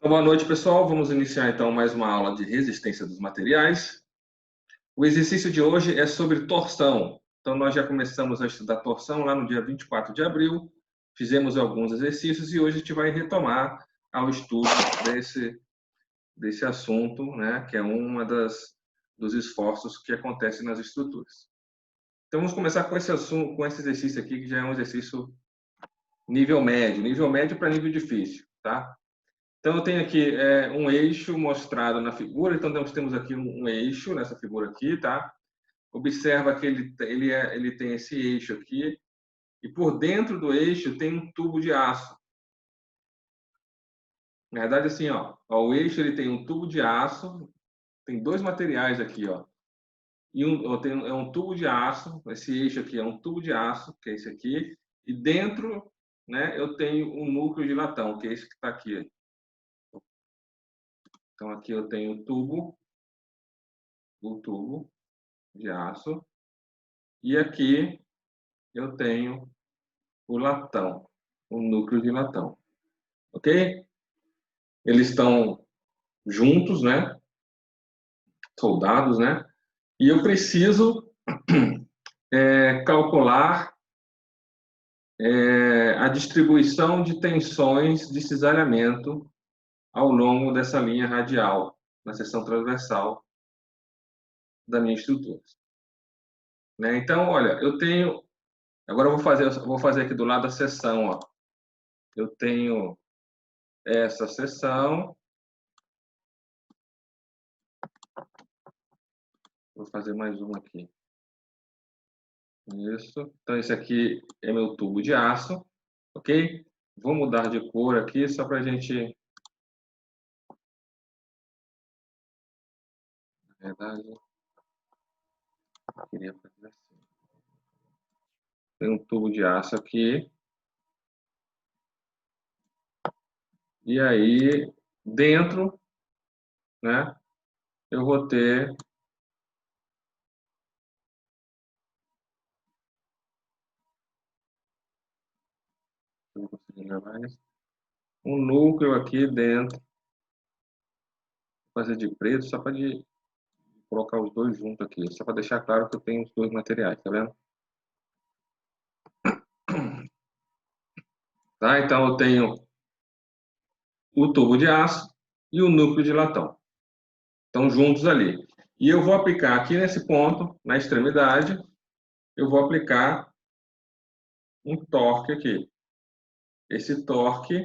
Boa noite, pessoal. Vamos iniciar então mais uma aula de resistência dos materiais. O exercício de hoje é sobre torção. Então, nós já começamos a estudar torção lá no dia 24 de abril. Fizemos alguns exercícios e hoje a gente vai retomar ao estudo desse assunto, né, que é dos esforços que acontecem nas estruturas. Então, vamos começar com esse assunto, com esse exercício aqui, que já é um exercício nível médio para nível difícil, tá? Então, eu tenho aqui um eixo mostrado na figura. Então, nós temos aqui um eixo nessa figura aqui, tá? Observa que ele tem esse eixo aqui. E por dentro do eixo tem um tubo de aço. Na verdade, assim, ó, o eixo ele tem um tubo de aço. Tem dois materiais aqui, ó. É um tubo de aço. Esse eixo aqui é um tubo de aço, que é esse aqui. E dentro, né, eu tenho um núcleo de latão, que é esse que está aqui. Então, aqui eu tenho o tubo de aço. E aqui eu tenho o latão, o núcleo de latão. Ok? Eles estão juntos, né? Soldados, né? E eu preciso calcular a distribuição de tensões de cisalhamento ao longo dessa linha radial, na seção transversal da minha estrutura. Né? Então, olha, eu tenho... Agora eu vou fazer aqui do lado a seção, ó. Eu tenho essa seção. Vou fazer mais uma aqui. Isso. Então, esse aqui é meu tubo de aço, ok? Vou mudar de cor aqui só para a gente... Na verdade, eu queria fazer assim. Tem um tubo de aço aqui. E aí, dentro, né, eu vou ter... Não consigo ver mais. Um núcleo aqui dentro. Vou fazer de preto só para colocar os dois juntos aqui. Só para deixar claro que eu tenho os dois materiais, tá vendo? Tá? Então, eu tenho o tubo de aço e o núcleo de latão. Estão juntos ali. E eu vou aplicar aqui nesse ponto, na extremidade, eu vou aplicar um torque aqui. Esse torque,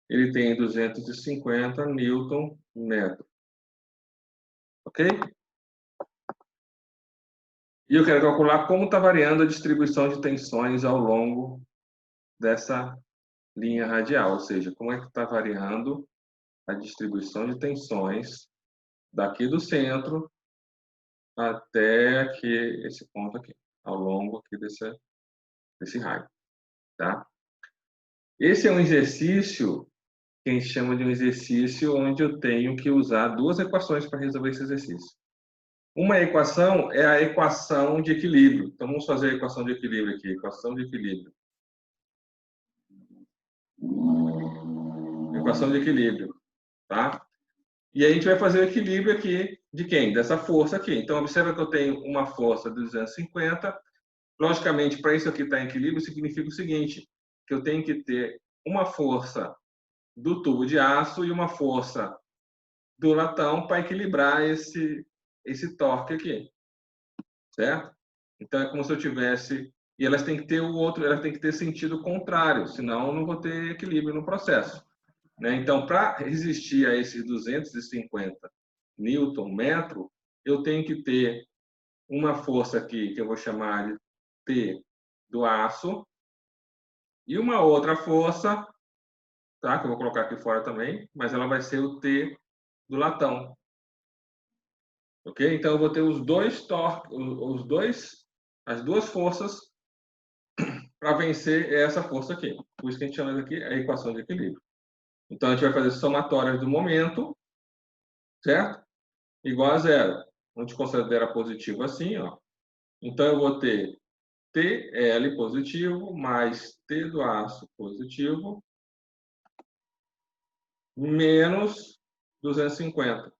ele tem 250 Nm. Ok? E eu quero calcular como está variando a distribuição de tensões ao longo dessa linha radial, ou seja, como é que está variando a distribuição de tensões daqui do centro até aqui, esse ponto aqui, ao longo aqui desse raio, tá? Esse é um exercício que a gente chama de um exercício onde eu tenho que usar duas equações para resolver esse exercício. Uma equação é a equação de equilíbrio. Então, vamos fazer a equação de equilíbrio aqui. Equação de equilíbrio. Equação de equilíbrio, tá? E aí a gente vai fazer o equilíbrio aqui de quem? Dessa força aqui. Então, observa que eu tenho uma força de 250. Logicamente, para isso aqui estar em equilíbrio, significa o seguinte, que eu tenho que ter uma força do tubo de aço e uma força do latão para equilibrar esse torque aqui, certo? Então, é como se eu tivesse... E elas têm que ter elas têm que ter sentido contrário, senão eu não vou ter equilíbrio no processo. Né? Então, para resistir a esses 250 Nm, eu tenho que ter uma força aqui, que eu vou chamar de T do aço, e uma outra força, tá? Que eu vou colocar aqui fora também, mas ela vai ser o T do latão. Ok? Então, eu vou ter as duas forças para vencer essa força aqui. Por isso que a gente chama isso aqui a equação de equilíbrio. Então, a gente vai fazer somatórias do momento, certo? Igual a zero. A gente considera positivo assim, ó. Então, eu vou ter TL positivo mais T do aço positivo menos 250.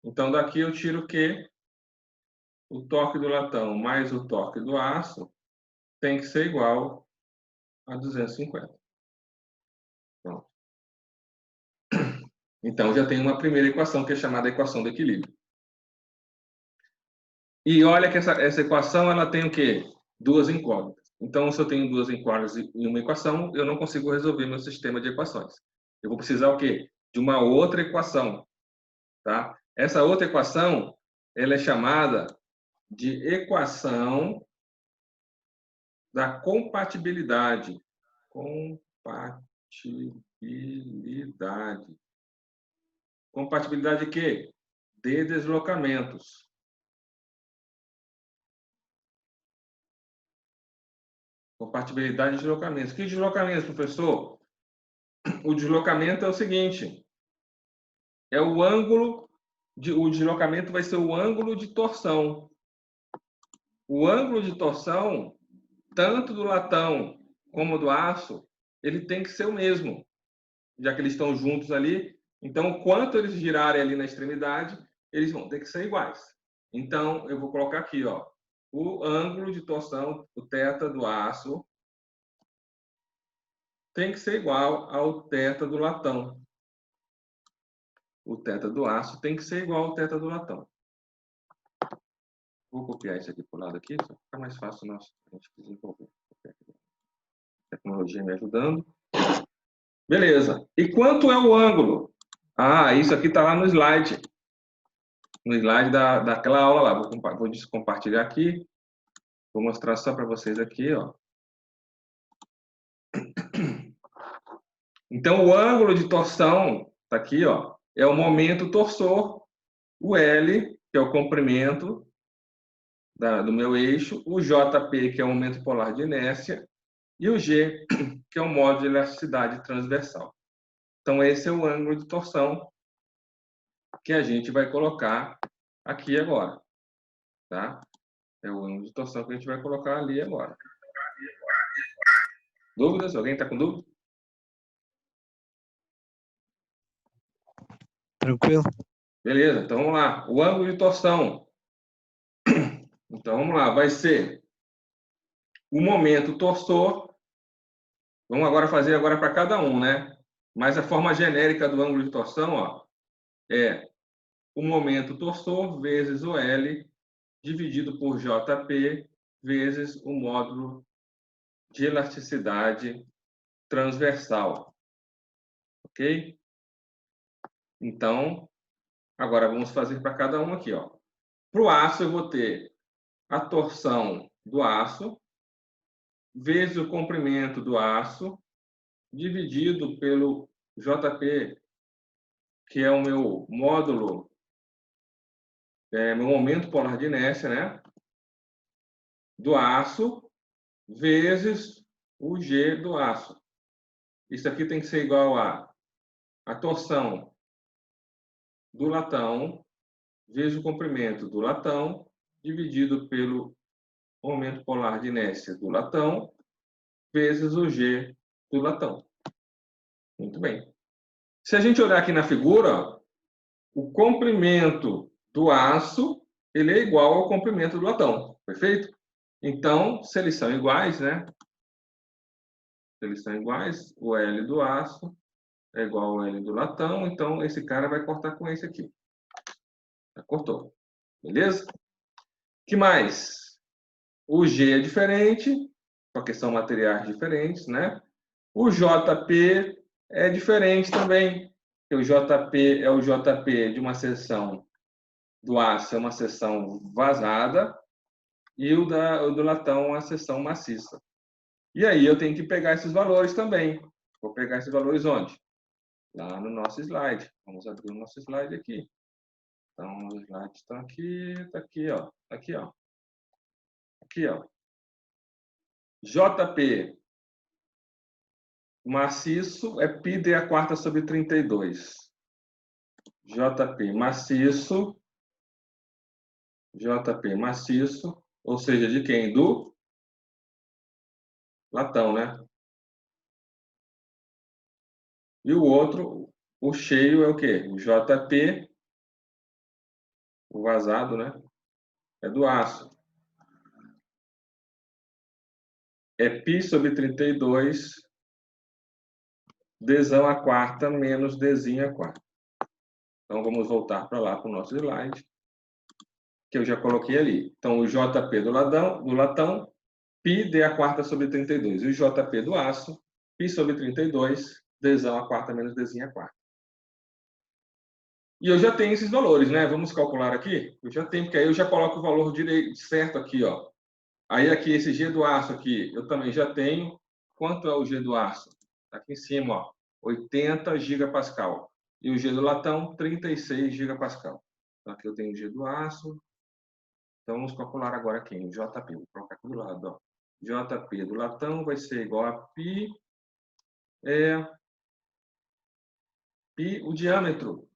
Então, daqui eu tiro que o torque do latão mais o torque do aço tem que ser igual a 250. Pronto. Então, já tem uma primeira equação, que é chamada equação do equilíbrio. E olha que essa equação ela tem o quê? Duas incógnitas. Então, se eu tenho duas incógnitas em uma equação, eu não consigo resolver meu sistema de equações. Eu vou precisar o quê? De uma outra equação. Tá? Essa outra equação ela é chamada de equação da compatibilidade. Compatibilidade. Compatibilidade de quê? De deslocamentos. Compatibilidade de deslocamentos. Que deslocamentos, professor? O deslocamento é o seguinte: é o ângulo o deslocamento vai ser o ângulo de torção. O ângulo de torção, tanto do latão como do aço, ele tem que ser o mesmo, já que eles estão juntos ali. Então, quanto eles girarem ali na extremidade, eles vão ter que ser iguais. Então, eu vou colocar aqui, ó, o ângulo de torção, o θ do aço, tem que ser igual ao θ do latão. O θ do aço tem que ser igual ao θ do latão. Vou copiar isso aqui para o lado aqui, só fica mais fácil a gente desenvolver. Tecnologia me ajudando. Beleza. E quanto é o ângulo? Ah, isso aqui está lá no slide. No slide daquela aula lá. Vou compartilhar aqui. Vou mostrar só para vocês aqui, ó. Então, o ângulo de torção, está aqui, ó, é o momento torsor, o L, que é o comprimento do meu eixo, o JP, que é o momento polar de inércia, e o G, que é o módulo de elasticidade transversal. Então, esse é o ângulo de torção que a gente vai colocar aqui agora. Tá? É o ângulo de torção que a gente vai colocar ali agora. Dúvidas? Alguém está com dúvida? Tranquilo. Beleza, então vamos lá. O ângulo de torção. Então vamos lá, vai ser o momento torsor. Vamos agora fazer agora para cada um, né? Mas a forma genérica do ângulo de torção, ó, é o momento torsor vezes o L dividido por JP vezes o módulo de elasticidade transversal. Ok? Então, agora vamos fazer para cada um aqui, ó. Para o aço, eu vou ter a torção do aço vezes o comprimento do aço dividido pelo JP, que é o meu módulo, meu momento polar de inércia, né? Do aço vezes o G do aço. Isso aqui tem que ser igual a torção do latão vezes o comprimento do latão dividido pelo momento polar de inércia do latão vezes o G do latão. Muito bem. Se a gente olhar aqui na figura, o comprimento do aço ele é igual ao comprimento do latão, perfeito? Então, se eles são iguais, né? Se eles são iguais, o L do aço é igual ao L do latão, então esse cara vai cortar com esse aqui. Já cortou. Beleza? Que mais? O G é diferente, porque são materiais diferentes, né? O JP é diferente também. O JP é o JP de uma seção do aço, é uma seção vazada, e o do latão é uma seção maciça. E aí eu tenho que pegar esses valores também. Vou pegar esses valores onde? Lá no nosso slide. Vamos abrir o nosso slide aqui. Então, os slides estão aqui, está aqui, ó. Aqui, ó. Aqui, ó. JP maciço é πd a quarta sobre 32. JP maciço, ou seja, de quem? Do latão, né? E o outro, O cheio é o quê? O JP, o vazado, né? É do aço. É π sobre 32, Dzão a quarta menos Dzinho a quarta. Então, vamos voltar para lá, para o nosso slide, que eu já coloquei ali. Então, o JP do latão, πd a quarta sobre 32. E o JP do aço, π sobre 32, Dzão a quarta menos Dzinho a quarta. E eu já tenho esses valores, né? Vamos calcular aqui? Eu já tenho, porque aí eu já coloco o valor direito, certo aqui, ó. Aí aqui, esse G do aço aqui, eu também já tenho. Quanto é o G do aço? Aqui em cima, ó, 80 gigapascal. E o G do latão, 36 gigapascal. Então, aqui eu tenho o G do aço. Então, vamos calcular agora aqui, o JP. Vou colocar aqui do lado, ó. JP do latão vai ser igual a π, π, o diâmetro.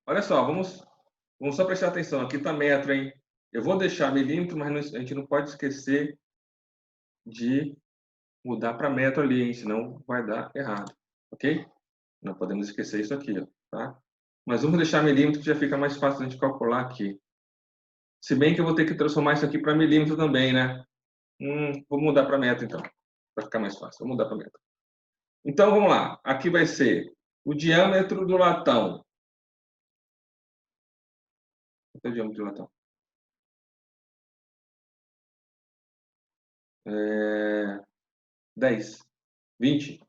Olha só, vamos só prestar atenção. Aqui está metro, hein? Eu vou deixar milímetro, mas a gente não pode esquecer de mudar para metro ali, hein? Senão vai dar errado, ok? Não podemos esquecer isso aqui, ó, tá? Mas vamos deixar milímetro que já fica mais fácil a gente calcular aqui. Se bem que eu vou ter que transformar isso aqui para milímetro também, né? Vou mudar para metro, então, para ficar mais fácil. Vou mudar para metro. Então, vamos lá. Aqui vai ser o diâmetro do latão. Qual é o diâmetro do latão? 10. 20.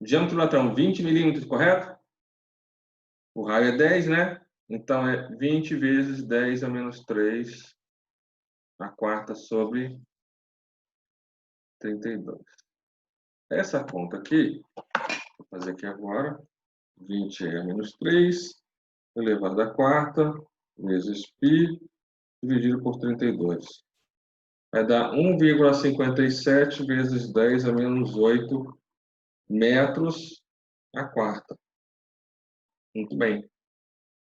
Diâmetro do latão, 20 milímetros, correto? O raio é 10, né? Então, é 20 vezes 10 a menos 3 a quarta sobre 32. Essa conta aqui, vou fazer aqui agora. 20 a menos 3 elevado à quarta vezes π dividido por 32. Vai dar 1,57 vezes 10 a menos 8 metros a quarta. Muito bem.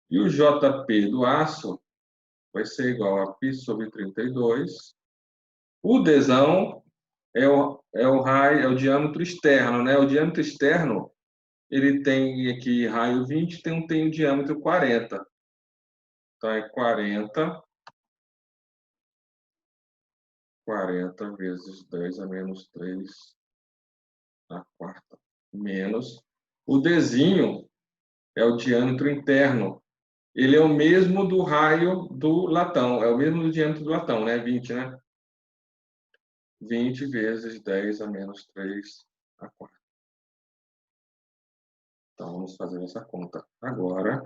E o JP do aço vai ser igual a π sobre 32. O Dzão é o raio, é o diâmetro externo, né? O diâmetro externo, ele tem aqui raio 20, tem o diâmetro 40. Então, é 40 vezes 10 a menos 3 a quarta. Menos. O Dzinho é o diâmetro interno. Ele é o mesmo do raio do latão. É o mesmo do diâmetro do latão, né? 20, né? 20 vezes 10 a menos 3 a quarta. Então, vamos fazer essa conta agora.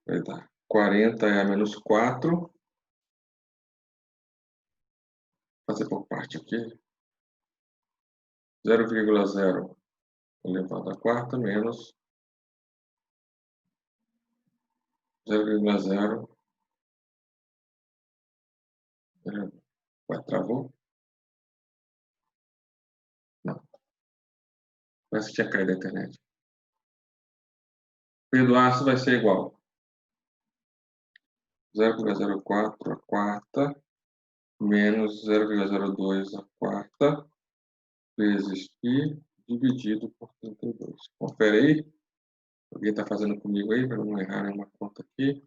Vai dar 40 é a menos 4. Fazer por parte aqui. 0,0 elevado à quarta menos 0,0. Travou? Não. Parece que tinha caído a internet. P do aço vai ser igual 0,04 a quarta menos 0,02 a quarta vezes π dividido por 32. Confere aí. Alguém está fazendo comigo aí para não errar nenhuma conta aqui.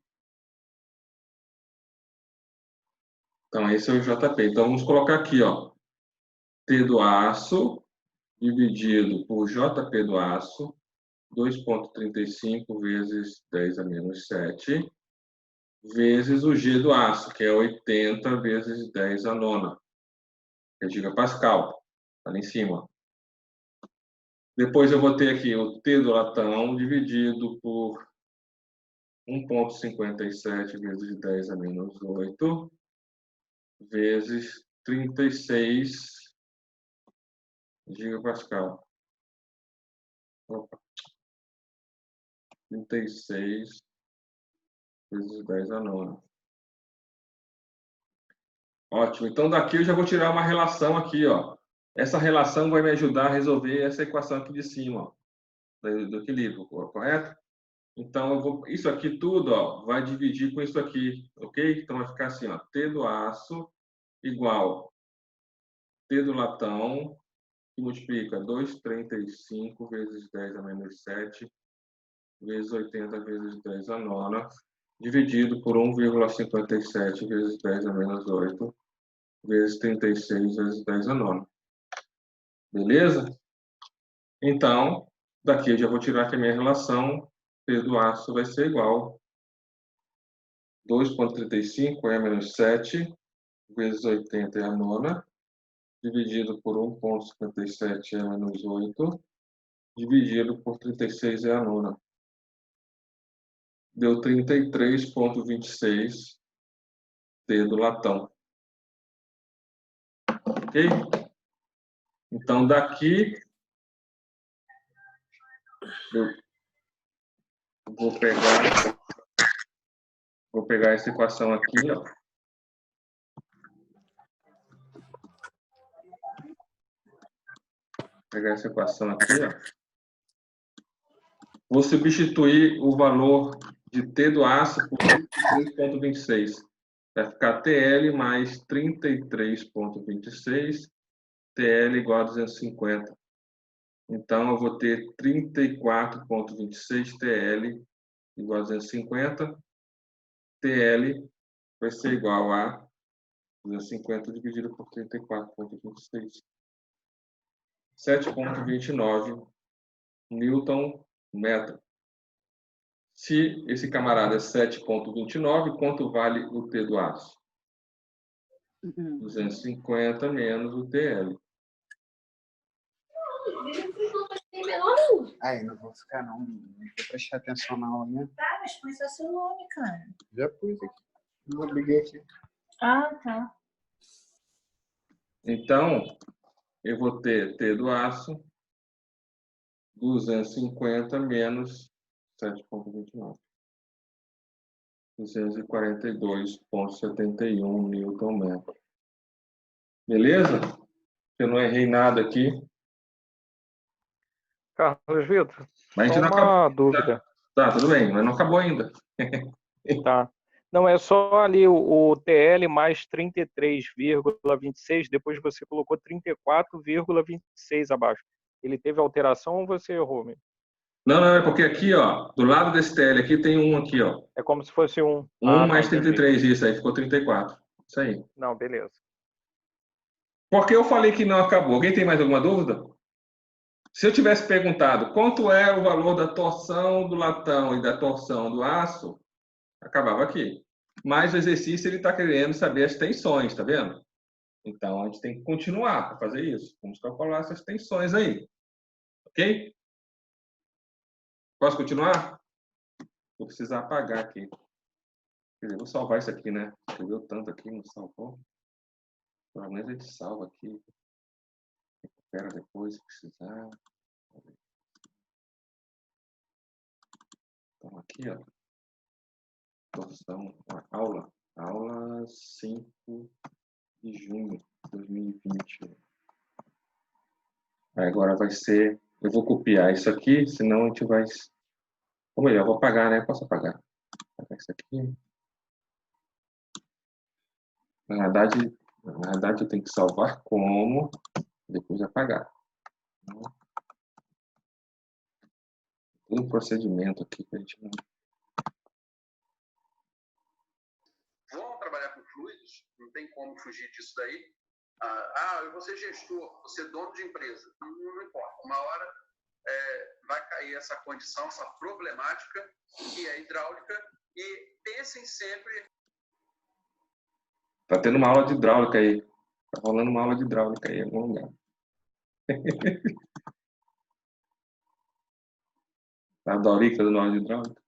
Então, esse é o JP. Então, vamos colocar aqui, ó. T do aço dividido por JP do aço, 2,35 vezes 10 a menos 7, vezes o G do aço, que é 80 vezes 10 a nona, que é gigapascal. Está ali em cima. Depois eu vou ter aqui o T do latão dividido por 1,57 vezes 10 a menos 8, vezes 36 gigapascal. Opa. 36 vezes 10 a nona. Ótimo. Então, daqui eu já vou tirar uma relação aqui, ó. Essa relação vai me ajudar a resolver essa equação aqui de cima, ó, do equilíbrio, correto? Então, isso aqui tudo, ó, vai dividir com isso aqui, ok? Então, vai ficar assim, ó, T do aço igual T do latão que multiplica 2,35 vezes 10 a menos 7, vezes 80 vezes 10 a nona, dividido por 1,57 vezes 10 a menos 8, vezes 36 vezes 10 a nona. Beleza? Então, daqui eu já vou tirar que a minha relação P do aço vai ser igual 2,35 é menos 7 vezes 80 é a nona, dividido por 1,57 é menos 8, dividido por 36 é a nona. Deu 33,26 T do latão. Ok? Então, daqui, eu vou pegar essa equação aqui, ó. Pegar essa equação aqui, ó. Vou substituir o valor de T do aço por 33,26. Vai ficar TL mais 33,26, TL igual a 250. Então, eu vou ter 34,26 TL igual a 250. TL vai ser igual a 250 dividido por 34,26. 7,29 Newton metro. Se esse camarada é 7,29, quanto vale o T do aço? 250 menos o TL. Aí, não vou ficar não. Não vou prestar atenção na aula, né? Tá, mas põe só seu nome, cara. Já pus aqui. Não liguei aqui. Ah, tá. Então, eu vou ter T do aço 250 menos 7,29. 242,71 Newton metro. Beleza? Eu não errei nada aqui. Carlos Vitor, Mas a só gente não uma acabou. dúvida. Tá, tudo bem, mas não acabou ainda. Tá. Não, é só ali o TL mais 33,26, depois você colocou 34,26 abaixo. Ele teve alteração ou você errou mesmo? Não, não, é porque aqui, ó, do lado desse TL aqui tem um aqui, ó. É como se fosse um. 1 mais Perfeito. 33, isso aí, ficou 34. Isso aí. Não, beleza. Por que eu falei que não acabou? Alguém tem mais alguma dúvida? Se eu tivesse perguntado quanto é o valor da torção do latão e da torção do aço, acabava aqui. Mas o exercício ele está querendo saber as tensões, tá vendo? Então a gente tem que continuar para fazer isso. Vamos calcular essas tensões aí. Ok? Posso continuar? Vou precisar apagar aqui. Quer dizer, vou salvar isso aqui, né? Escreveu tanto aqui, não salvou. Pelo menos a gente salva aqui. Recupera depois, se precisar. Então aqui, ó. Torção, aula 5 de junho de 2020. Agora vai ser, eu vou copiar isso aqui, senão a gente vai, ou melhor, eu vou apagar, né? Posso apagar? Apagar isso aqui. Na verdade eu tenho que salvar como, depois apagar. Tem um procedimento aqui que a gente não... Vão trabalhar com fluidos, não tem como fugir disso daí. Eu vou ser gestor, vou ser dono de empresa. Não importa. Uma hora vai cair essa condição, essa problemática que é hidráulica, e pensem sempre... Tá tendo uma aula de hidráulica aí. Tá rolando uma aula de hidráulica aí em algum lugar. A Dorica dando aula de hidráulica.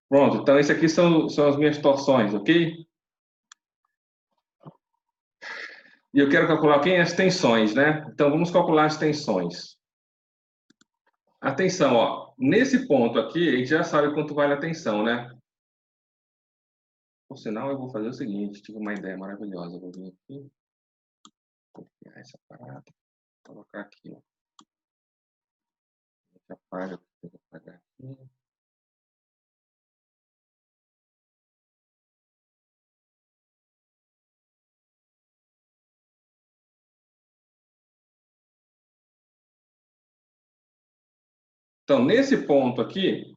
Pronto, então esse aqui são as minhas torções, ok? E eu quero calcular quem? As tensões, né? Então vamos calcular as tensões. Atenção, ó. Nesse ponto aqui, a gente já sabe quanto vale a tensão, né? Por sinal, eu vou fazer o seguinte, tive uma ideia maravilhosa. Eu vou vir aqui, copiar essa parada, colocar aqui, ó. A gente apaga, tem que apagar aqui. Então, nesse ponto aqui,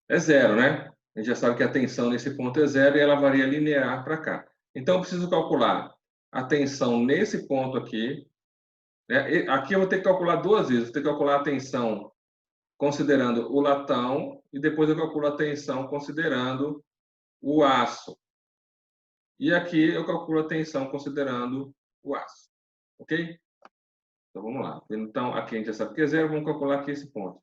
é zero, né? A gente já sabe que a tensão nesse ponto é zero e ela varia linear para cá. Então, eu preciso calcular a tensão nesse ponto aqui, né? Aqui eu vou ter que calcular duas vezes. Vou ter que calcular a tensão considerando o latão e depois eu calculo a tensão considerando o aço. E aqui eu calculo a tensão considerando o aço. Ok? Então, vamos lá. Então, aqui a gente já sabe que é zero, vamos calcular aqui esse ponto.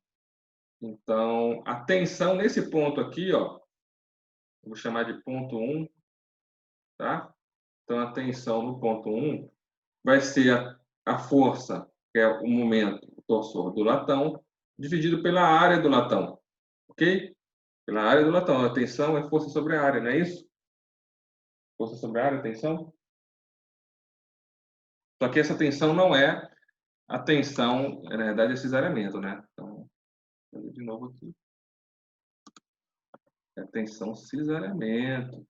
Então, a tensão nesse ponto aqui, ó, eu vou chamar de ponto 1, tá? Então, a tensão no ponto 1 vai ser a força, que é o momento, o torsor do latão, dividido pela área do latão. Ok? Pela área do latão. A tensão é força sobre a área, não é isso? Força sobre a área, tensão? Só que essa tensão não é a tensão, na verdade, é cesariamento, né? Então, vou fazer de novo aqui. É a tensão cesariamento.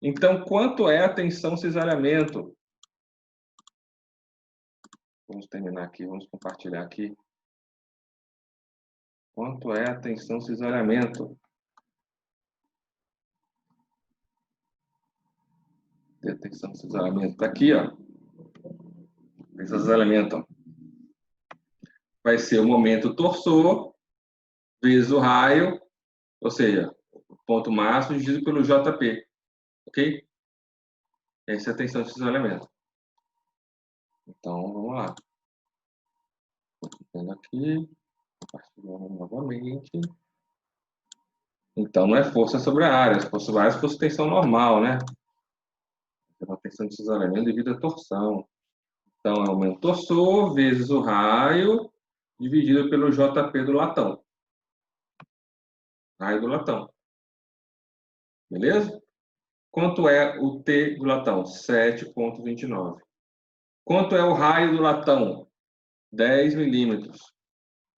Então, quanto é a tensão cesariamento? Vamos terminar aqui, vamos compartilhar aqui. Quanto é a tensão cesariamento? A tensão cesariamento está aqui, ó. Tensão cesariamento, ó. Vai ser o momento torsor vezes o raio, ou seja, o ponto máximo dividido pelo JP. Ok? Essa é a tensão de cesariamento. Então, vamos lá. Vendo aqui, compartilhando novamente. Então, não é força sobre a área. Se fosse sobre a área, se fosse tensão normal, né? É uma tensão de cesariamento devido à torção. Então, é o momento torsor vezes o raio dividido pelo JP do latão. Raio do latão. Beleza? Quanto é o T do latão? 7,29. Quanto é o raio do latão? 10 milímetros.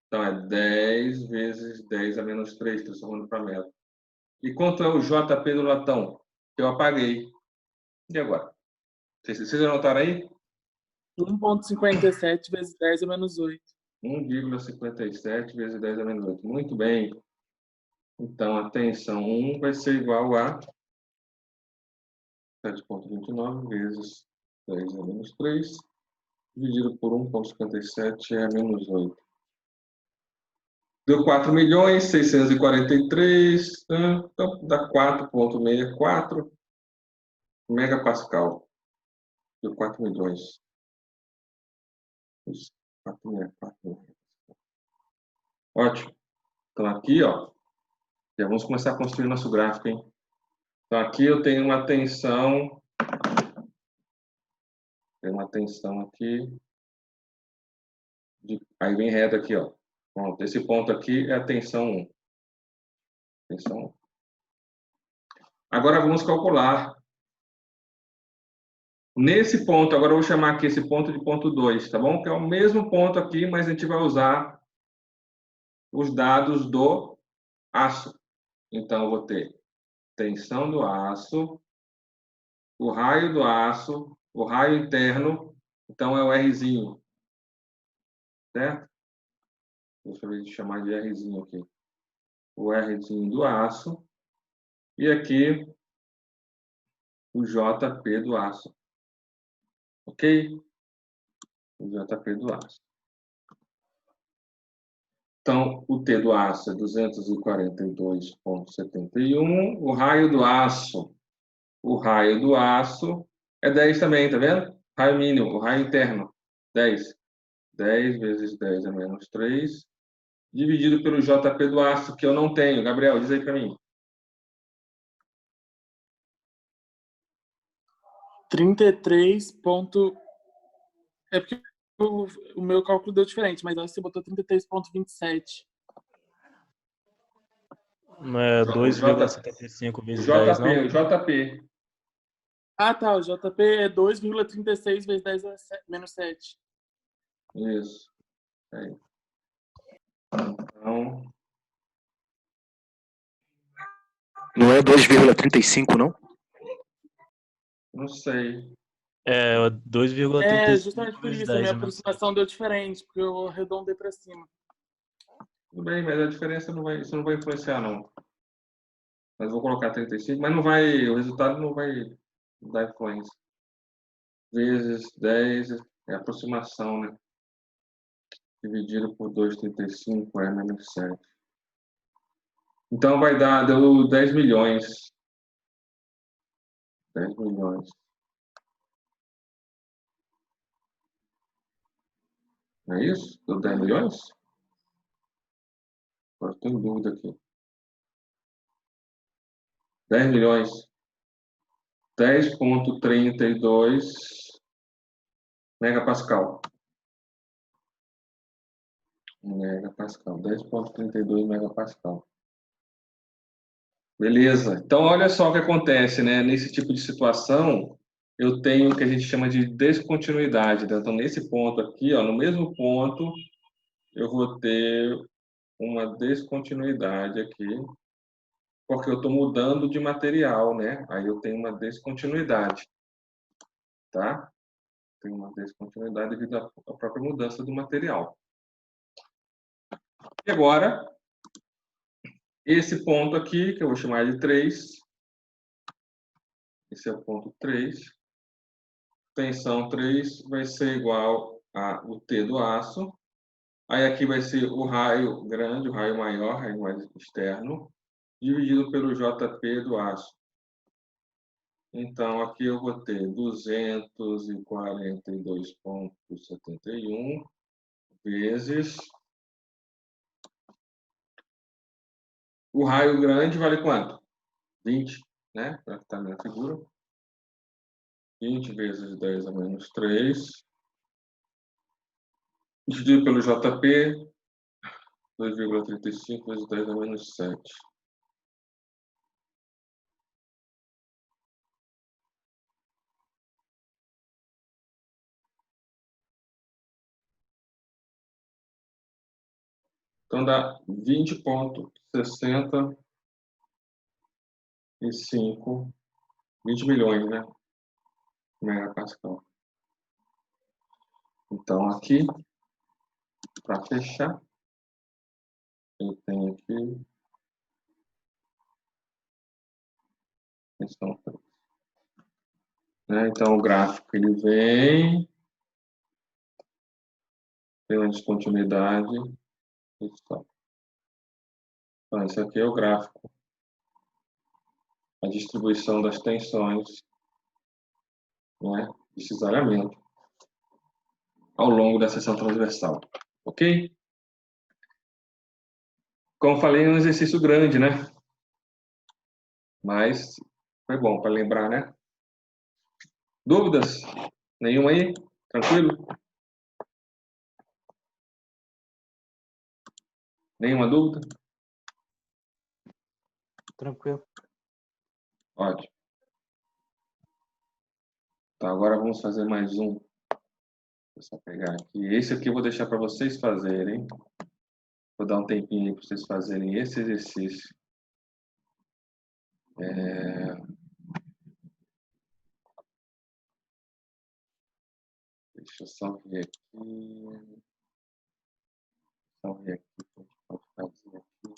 Então, é 10 vezes 10 a menos 3, transformando para metro. E quanto é o JP do latão? Eu apaguei. E agora? Vocês anotaram aí? 1,57 vezes 10 a menos 8. 1,57 vezes 10 a menos 8. Muito bem. Então, a tensão 1 vai ser igual a 7,29 vezes 10 a menos 3, dividido por 1,57 é a menos 8. Deu 4.643.000, então dá 4,64 megapascal. Deu 4 milhões. 4,64. Ótimo. Então aqui, ó, já vamos começar a construir nosso gráfico, hein? Então aqui eu tenho uma tensão, aqui, aí vem reta aqui, ó. Pronto, esse ponto aqui é a tensão 1. Tensão 1. Agora vamos calcular. Nesse ponto, agora eu vou chamar aqui esse ponto de ponto 2, tá bom? Que é o mesmo ponto aqui, mas a gente vai usar os dados do aço. Então, eu vou ter tensão do aço, o raio do aço, o raio interno, então é o Rzinho, certo? Deixa eu chamar de Rzinho aqui. O Rzinho do aço e aqui o JP do aço. Ok? O JP do aço. Então, o T do aço é 242,71. O raio do aço é 10 também, tá vendo? Raio mínimo, o raio interno, 10. 10 vezes 10 a menos 3, dividido pelo JP do aço, que eu não tenho. Gabriel, diz aí para mim. 33. É porque o meu cálculo deu diferente, mas acho que você botou 33,27. Não é 2,75 vezes 10, não? O JP. Ah, tá. O JP é 2,36 vezes 10 a menos 7. Isso. Aí. Então, não é 2,35, não? não sei. É, 2,35 É, justamente por vezes isso, a 10 minha a menos 7. aproximação deu diferente, porque eu arredondei para cima. Tudo bem, mas a diferença não vai, isso não vai influenciar, não. Mas eu vou colocar 35, mas não vai, o resultado não vai dar influência. Vezes 10 é aproximação, né? Dividido por 2,35 é menos 7. Então vai dar, deu 10 milhões. 10 milhões. Não é isso? Deu 10 milhões? Agora estou em dúvida aqui. 10 milhões. 10,32 megapascal. Megapascal. 10,32 megapascal. Beleza. Então, olha só o que acontece, né? Nesse tipo de situação, eu tenho o que a gente chama de descontinuidade, né? Então, nesse ponto aqui, ó, no mesmo ponto, eu vou ter uma descontinuidade aqui, porque eu estou mudando de material, né? Aí eu tenho uma descontinuidade, tá? Tem uma descontinuidade devido à própria mudança do material. E agora, esse ponto aqui, que eu vou chamar de 3, esse é o ponto 3, tensão 3 vai ser igual ao T do aço, aí aqui vai ser o raio grande, o raio maior, raio mais externo, dividido pelo JP do aço. Então, aqui eu vou ter 242,71 vezes... O raio grande vale quanto? 20, né? Para que está na minha figura. 20 vezes 10 a menos 3. Dividido pelo JP, 2,35 vezes 10 a menos 7. Então dá 20,65, 20 milhões, né? Megapascal. Então aqui, para fechar, eu tenho aqui questão 3. Né? Então o gráfico ele vem, tem uma descontinuidade e só. Então esse aqui é o gráfico, a distribuição das tensões, né, de cisalhamento ao longo da seção transversal, ok? Como falei, é um exercício grande, né? Mas foi bom para lembrar, né? Dúvidas? Nenhuma aí? Tranquilo? Nenhuma dúvida? Tranquilo. Ótimo. Tá, agora vamos fazer mais um. Vou só pegar aqui. Esse aqui eu vou deixar para vocês fazerem. Vou dar um tempinho aí para vocês fazerem esse exercício. Deixa eu só ver aqui. Só ver aqui o que a gente pode fazer aqui.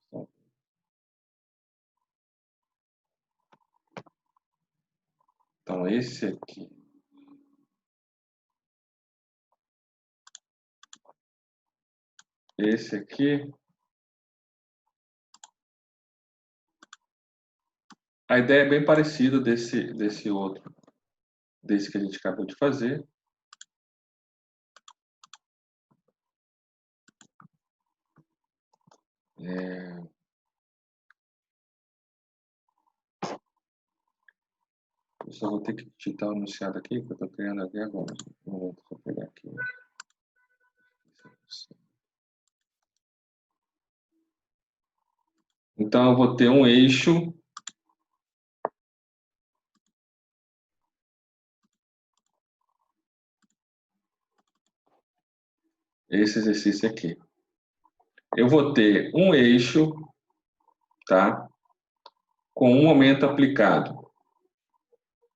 Só ver. Então, esse aqui. Esse aqui. A ideia é bem parecida desse outro, desse que a gente acabou de fazer. Eu só vou ter que digitar o enunciado aqui, que eu estou criando aqui agora. Vou pegar aqui. Então, eu vou ter um eixo. Esse exercício aqui. Eu vou ter um eixo, tá? com um momento aplicado.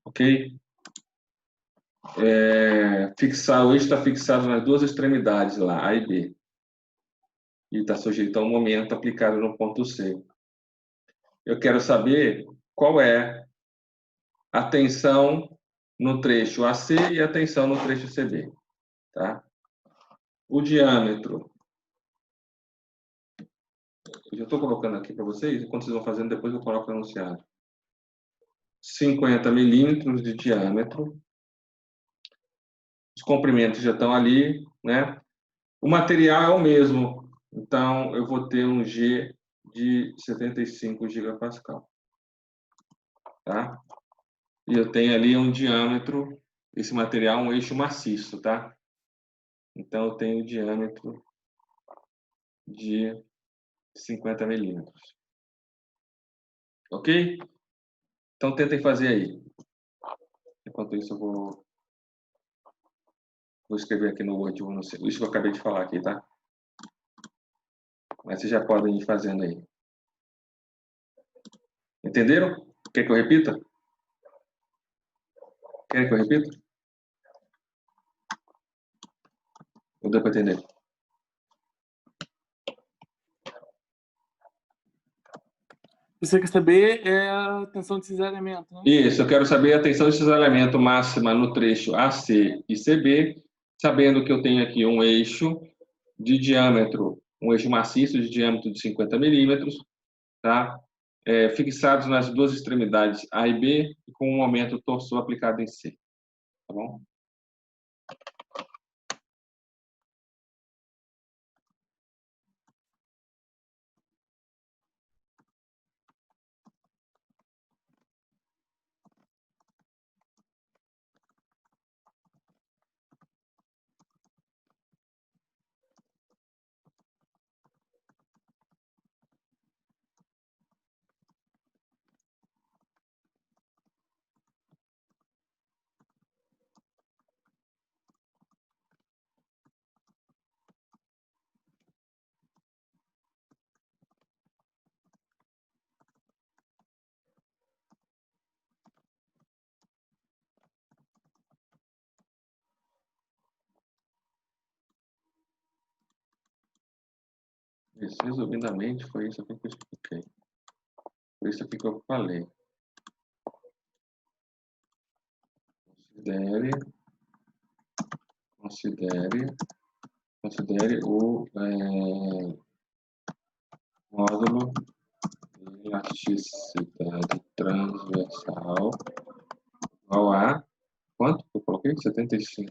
Ok? O eixo está fixado nas duas extremidades lá, A e B. E está sujeito a um momento aplicado no ponto C. Eu quero saber qual é a tensão no trecho AC e a tensão no trecho CB. Tá? O diâmetro, eu já estou colocando aqui para vocês, enquanto vocês vão fazendo, depois eu coloco no enunciado. 50 milímetros de diâmetro. Os comprimentos já estão ali, né? O material é o mesmo, então eu vou ter um G de 75 gigapascal. Tá? E eu tenho ali um diâmetro, esse material é um eixo maciço, tá? Então eu tenho um diâmetro de 50 milímetros. Ok? Então tentem fazer aí. Enquanto isso eu vou escrever aqui no Word, isso que eu acabei de falar aqui, tá? Mas vocês já podem ir fazendo aí. Entenderam? Quer que eu repita? Querem que eu repita? Não deu para entender? Você quer saber a tensão de cisalhamento, né? Isso, eu quero saber a tensão de cisalhamento máxima no trecho AC e CB, sabendo que eu tenho aqui um eixo de diâmetro, um eixo maciço de diâmetro de 50 milímetros, tá? Fixados nas duas extremidades A e B, com um momento torsor aplicado em C. Tá bom? Isso, resumidamente, foi isso aqui que eu expliquei. Foi isso aqui que eu falei. Considere o módulo de elasticidade transversal igual a quanto que eu coloquei? 75.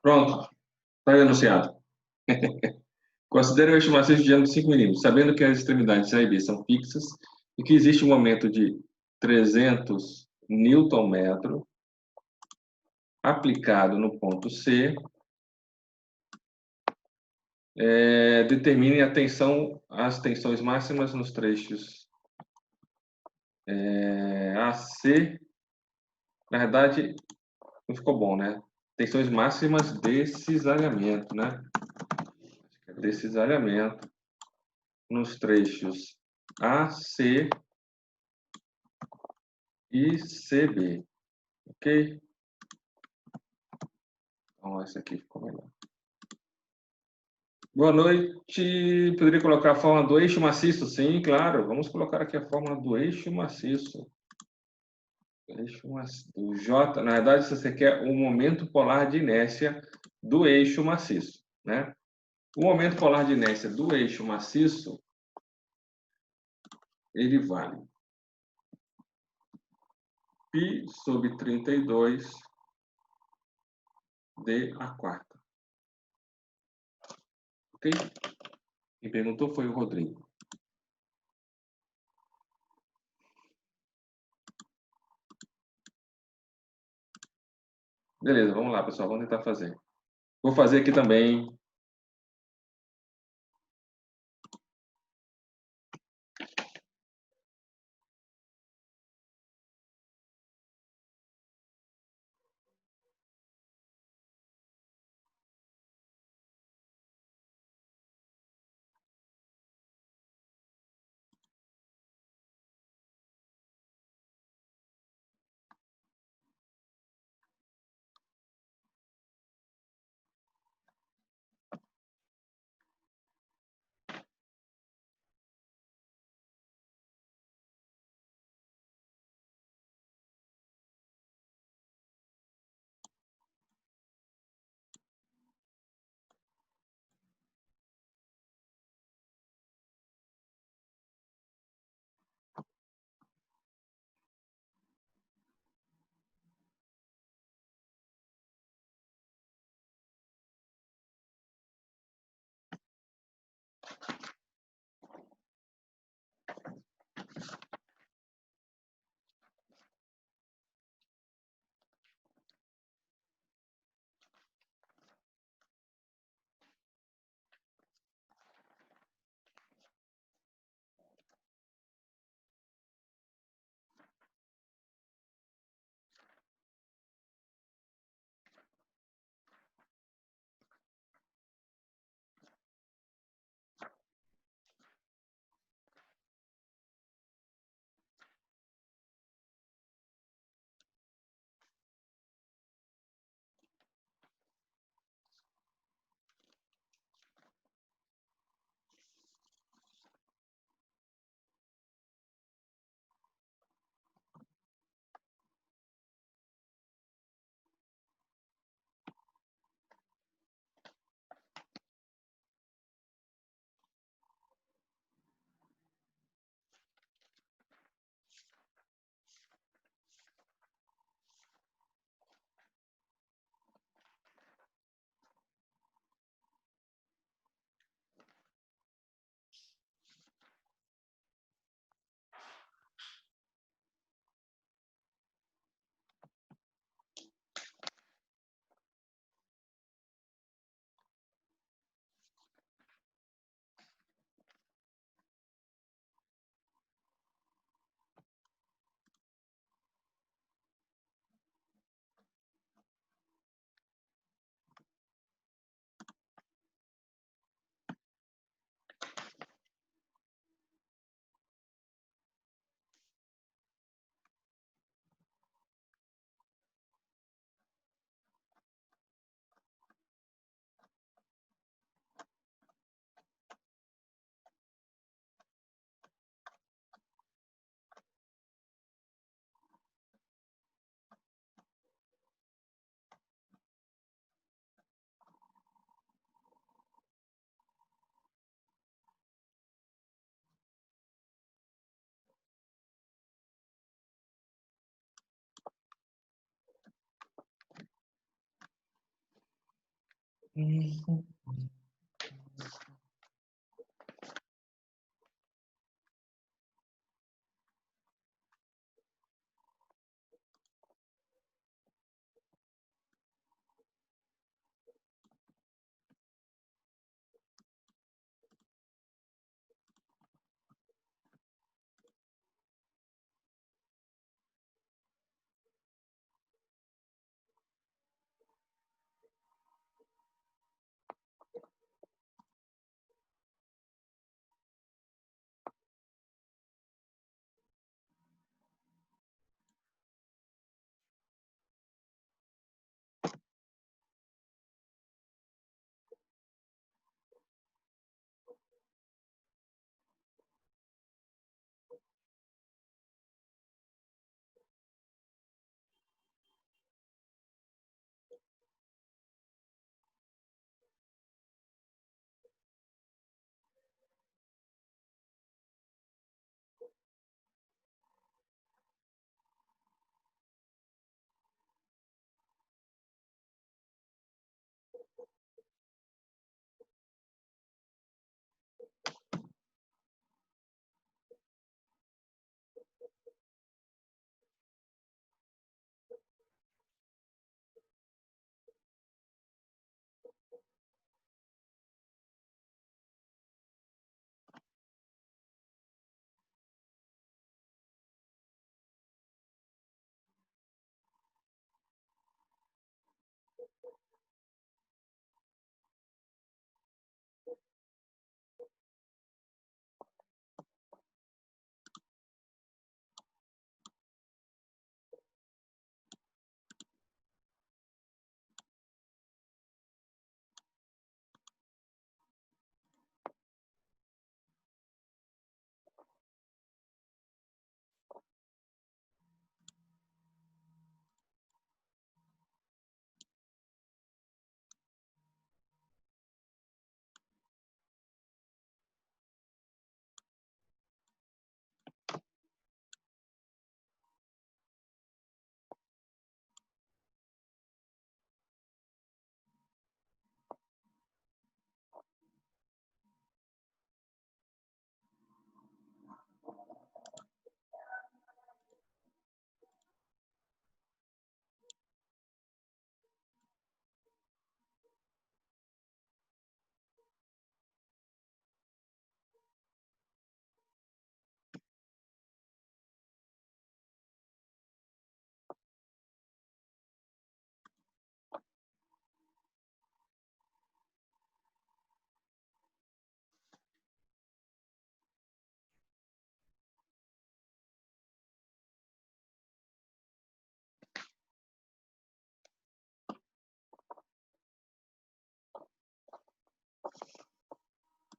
Pronto, está enunciado. Considere o eixo maciço de diâmetro de 5 milímetros, sabendo que as extremidades A e B são fixas e que existe um momento de 300 Nm aplicado no ponto C. Determine as tensões máximas nos trechos AC. Na verdade, não ficou bom, né? Tensões máximas de cisalhamento, né? De cisalhamento nos trechos AC e CB. Ok? Então, essa aqui ficou melhor. Boa noite. Poderia colocar a fórmula do eixo maciço? Sim, claro. Vamos colocar aqui a fórmula do eixo maciço. Do J, na verdade, se você quer o momento polar de inércia do eixo maciço, né? O momento polar de inércia do eixo maciço, ele vale π sobre 32 d a quarta. Ok? Quem perguntou foi o Rodrigo. Beleza, vamos lá, pessoal. Vamos tentar fazer. Vou fazer aqui também.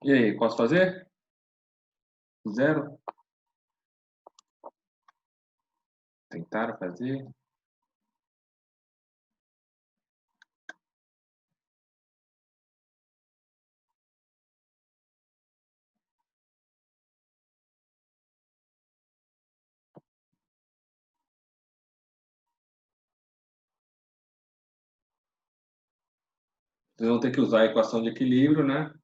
E aí, posso fazer? Fizeram? Tentaram fazer? Vocês vão ter que usar a equação de equilíbrio, né?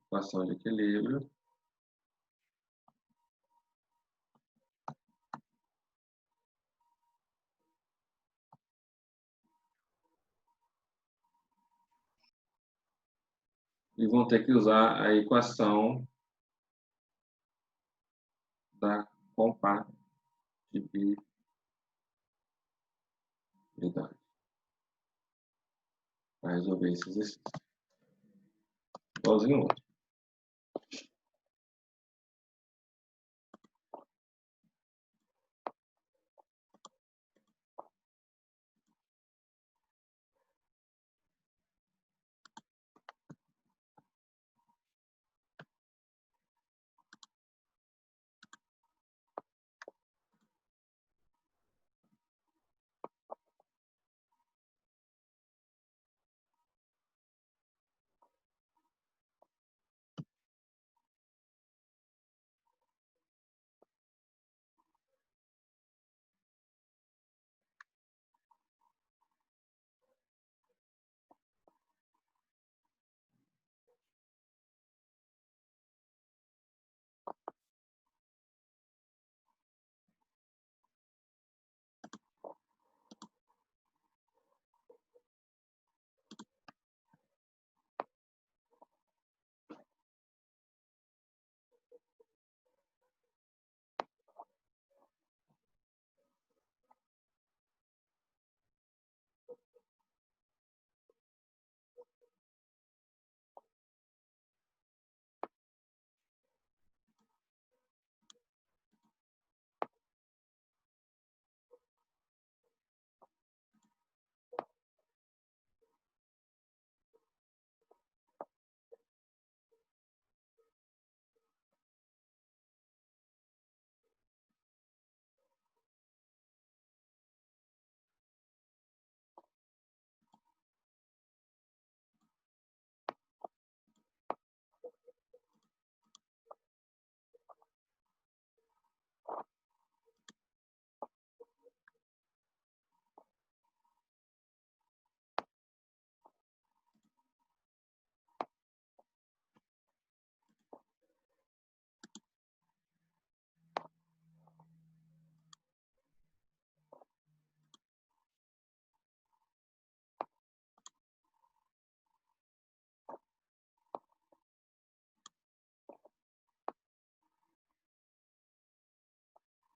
Equação de equilíbrio. E vão ter que usar a equação da compatibilidade para resolver esse exercício. Igualzinho o outro.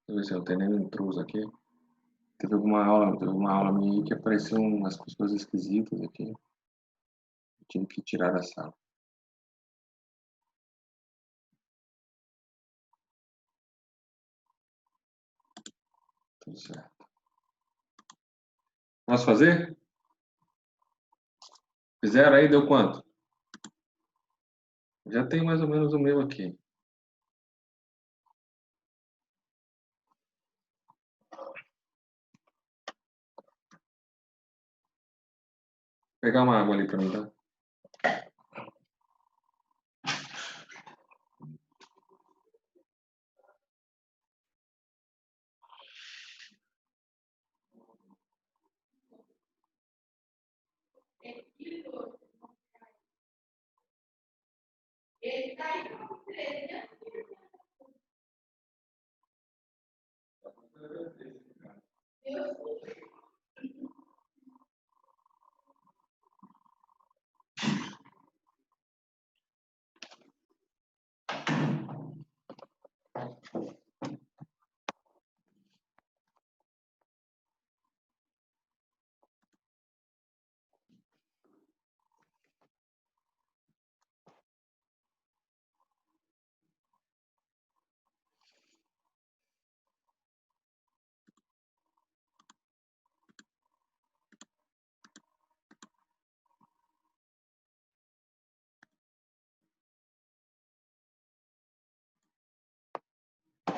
Deixa eu ver se eu tenho nenhum intruso aqui. Teve uma aula minha que apareceu umas coisas esquisitas aqui. Eu tive que tirar da sala. Tudo certo. Posso fazer? Fizeram aí, deu quanto? Já tem mais ou menos o meu aqui. Vou pegar uma água ali para mim, tá?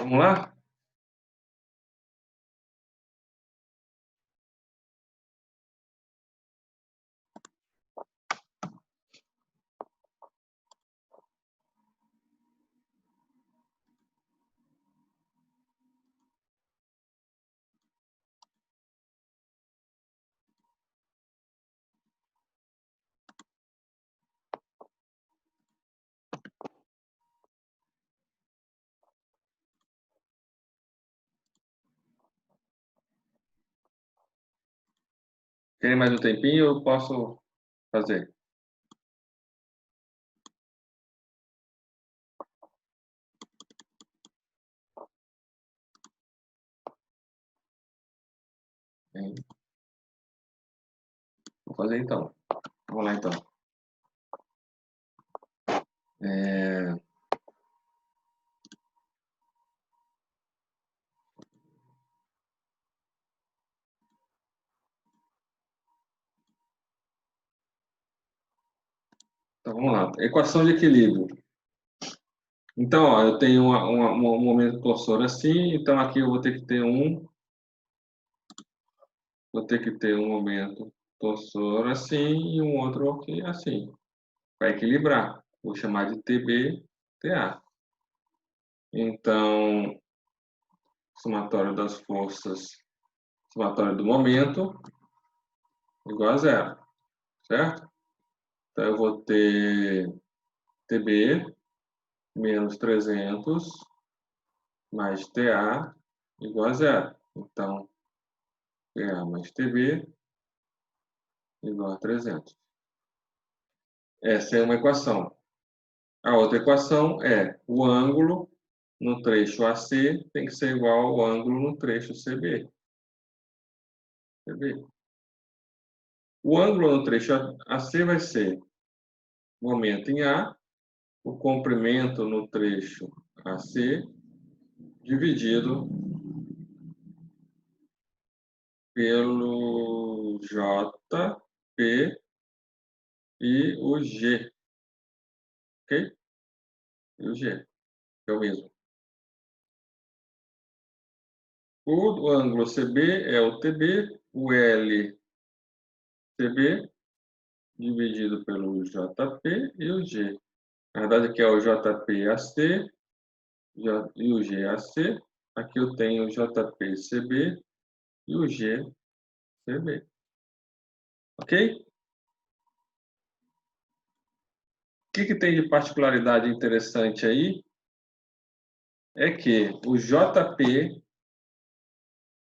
Vamos lá? Querem mais um tempinho? Eu posso fazer. Vou fazer então. Vamos lá então. Então vamos lá. Equação de equilíbrio. Então, ó, eu tenho um momento torsor assim, então aqui eu vou ter que ter um momento torsor assim e um outro aqui assim. Para equilibrar. Vou chamar de TB, TA. Então, somatório das forças, somatório do momento, igual a zero, certo? Então, eu vou ter TB menos 300 mais TA igual a zero. Então, TA mais TB igual a 300. Essa é uma equação. A outra equação é o ângulo no trecho AC tem que ser igual ao ângulo no trecho CB. O ângulo no trecho AC vai ser momento em A, o comprimento no trecho AC, dividido pelo JP e o G. Ok? E o G, que é o mesmo. O ângulo CB é o TB, o L CB, dividido pelo JP e o G. Na verdade, aqui é o JP AC e o G AC. Aqui eu tenho o JP CB e o G CB. Ok? O que tem de particularidade interessante aí é que o JP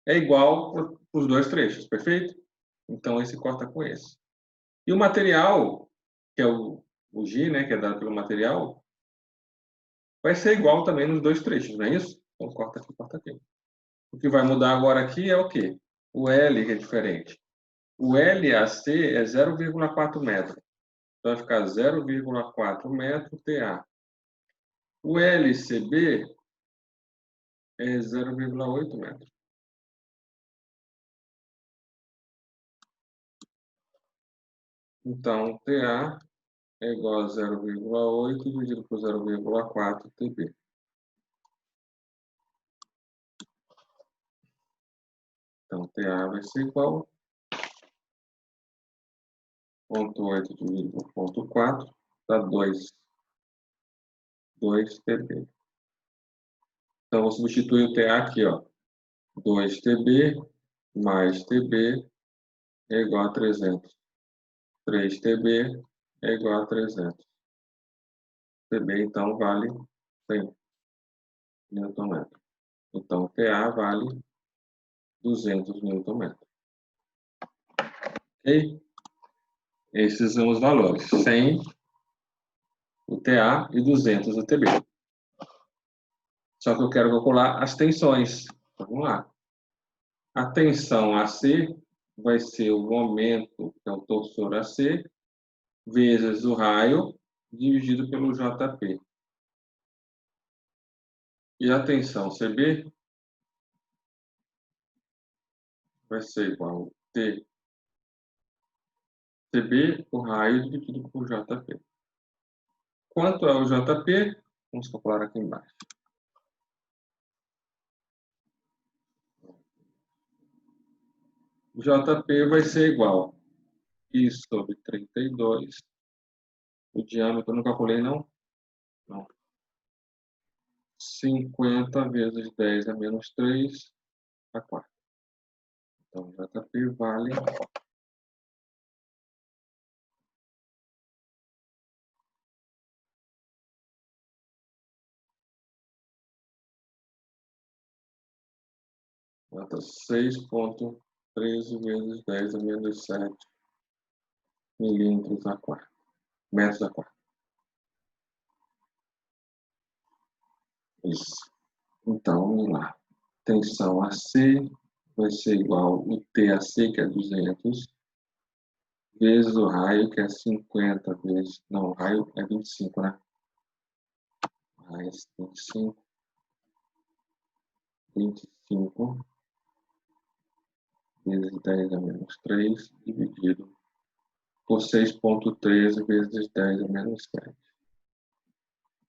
é igual para os dois trechos, perfeito? Então, esse corta com esse. E o material, que é o G, né, que é dado pelo material, vai ser igual também nos dois trechos, não é isso? Então, corta aqui, corta aqui. O que vai mudar agora aqui é o quê? O L, que é diferente. O LAC é 0,4 metro. Então, vai ficar 0,4 metro TA. O LCB é 0,8 metro. Então, TA é igual a 0,8 dividido por 0,4 TB. Então, TA vai ser igual a 0,8 dividido por 0,4 dá 2 TB. Então, vou substituir o TA aqui, ó. 2 TB mais TB é igual a 300. 3 TB é igual a 300. TB, então, vale 100 Nm. Então, TA vale 200 Nm. Ok? Esses são os valores. 100 o TA e 200 o TB. Só que eu quero calcular as tensões. Então, vamos lá. A tensão AC vai ser o momento, que é o torsor AC, vezes o raio, dividido pelo JP. E a tensão CB vai ser igual a T CB, o raio, dividido por JP. Quanto é o JP? Vamos calcular aqui embaixo. JP vai ser igual I sobre 32. O diâmetro eu não calculei, não? Não. 50 vezes 10 a menos 3 a quarta. Então, JP vale 6,13 vezes 10 a menos 7 milímetros a quarta. Metros a quarta. Isso. Então, vamos lá. Tensão AC vai ser igual o TAC, que é 200, vezes o raio, que é 50 vezes... Não, o raio é 25, né? O raio é 25 vezes 10 a menos 3, dividido por 6,13 vezes 10 a menos 7.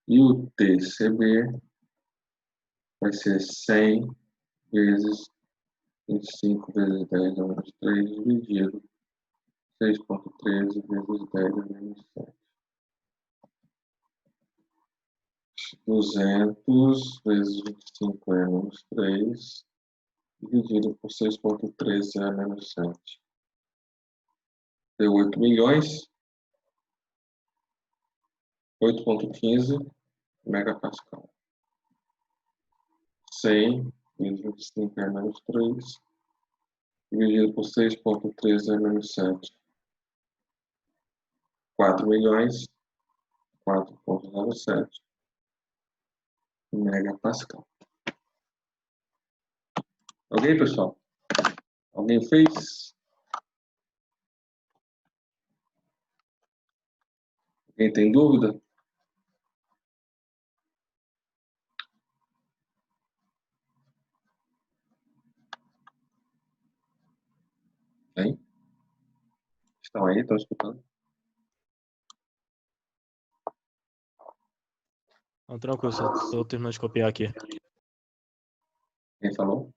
E o TCB vai ser 100 vezes 25 vezes 10 a menos 3, dividido 6,13 vezes 10 a menos 7. 200 vezes 25 é menos 3, dividido por 6,13 é menos 7. Deu 8 milhões, 8,15 megapascal. 100 vezes 25 é menos 3, dividido por 6,13 é menos 7. 4 milhões, 4,07 megapascal. Ok, pessoal? Alguém fez? Alguém tem dúvida? Hein? Estão aí? Estão escutando? Não, tranquilo, só tô terminando de copiar aqui. Quem falou?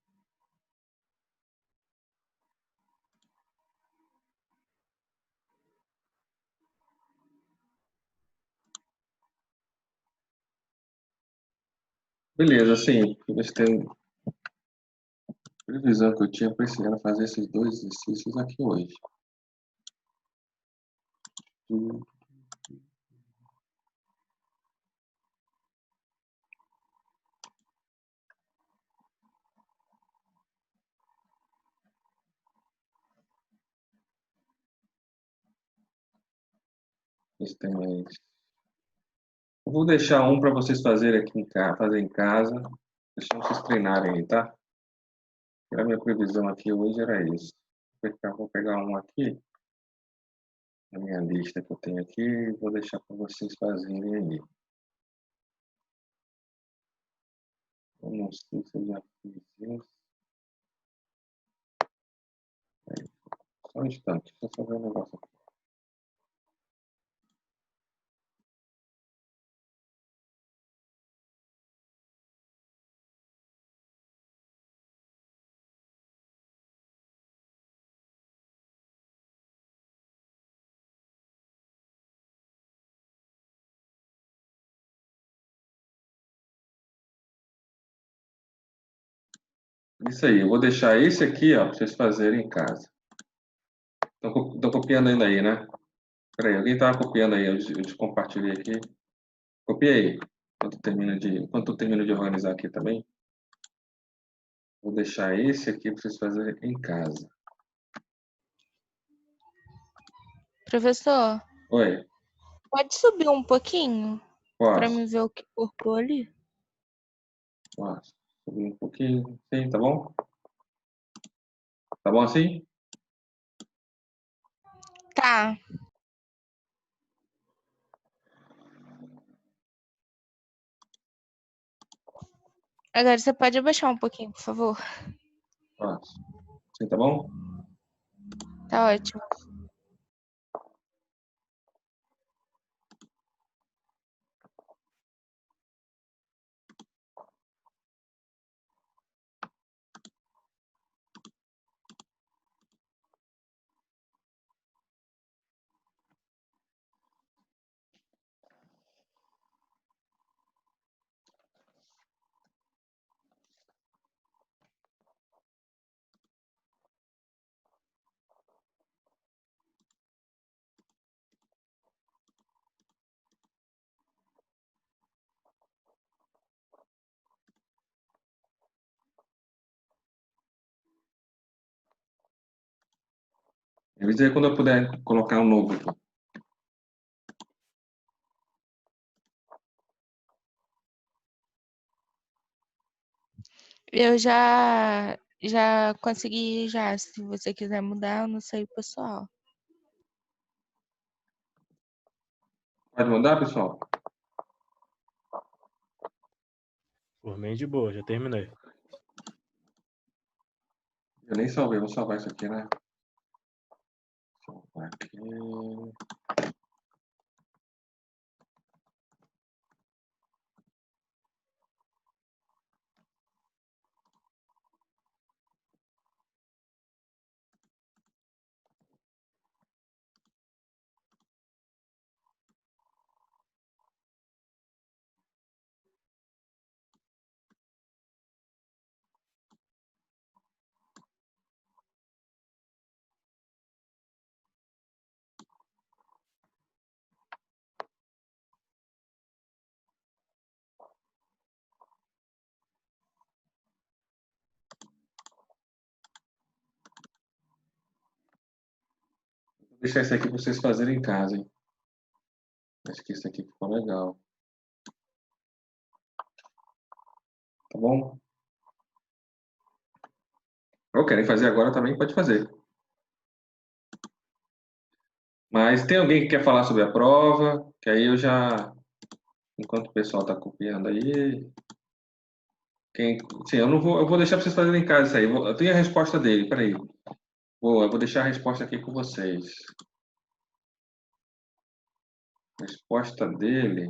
Beleza, assim, eles têm previsão que eu tinha para esse ano fazer esses dois exercícios aqui hoje. Esse tem mais. Eu vou deixar um para vocês fazerem aqui em casa, fazer em casa, deixar vocês treinarem aí, tá? A minha previsão aqui hoje era isso. Vou pegar um aqui, na minha lista que eu tenho aqui, e vou deixar para vocês fazerem aí. Eu não sei se eu já fiz isso. Só um instante, deixa eu só ver um negócio aqui. Isso aí, eu vou deixar esse aqui, ó, para vocês fazerem em casa. Estão copiando ainda aí, né? Peraí, alguém estava copiando aí, eu compartilhei aqui. Copiei. Enquanto eu termino de organizar aqui também, vou deixar esse aqui para vocês fazerem em casa. Professor, Oi, pode subir um pouquinho para posso? me ver o que cortou ali? Posso. Subir um pouquinho. Sim, tá bom? Tá bom assim? Tá. Agora você pode abaixar um pouquinho, por favor? Posso. Sim, tá bom? Tá ótimo. Avisa aí quando eu puder colocar um novo aqui. Eu já consegui já. Se você quiser mudar, eu não sei o pessoal. Pode mandar, pessoal? Por mim de boa, já terminei. Eu nem salvei, vou salvar isso aqui, né? Salvar aqui. Vou deixar isso aqui para vocês fazerem em casa, hein? Acho que isso aqui ficou legal. Tá bom? Ou querem fazer agora também, pode fazer. Mas tem alguém que quer falar sobre a prova? Que aí eu já... Enquanto o pessoal está copiando aí... Sim, eu vou deixar para vocês fazerem em casa isso aí. Eu tenho a resposta dele, peraí. Boa, eu vou deixar a resposta aqui com vocês. A resposta dele...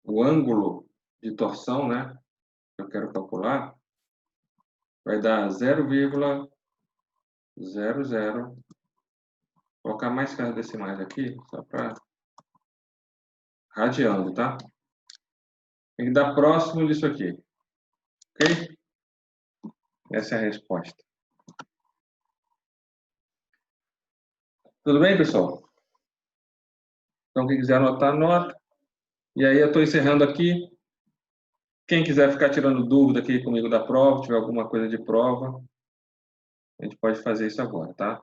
O ângulo de torção, né? Que eu quero calcular, vai dar 0,00. Vou colocar mais casas decimais aqui, só para radiando, tá? Tem que dar próximo disso aqui. Ok? Essa é a resposta. Tudo bem, pessoal? Então, quem quiser anotar, anota. E aí, eu estou encerrando aqui. Quem quiser ficar tirando dúvida aqui comigo da prova, tiver alguma coisa de prova, a gente pode fazer isso agora, tá?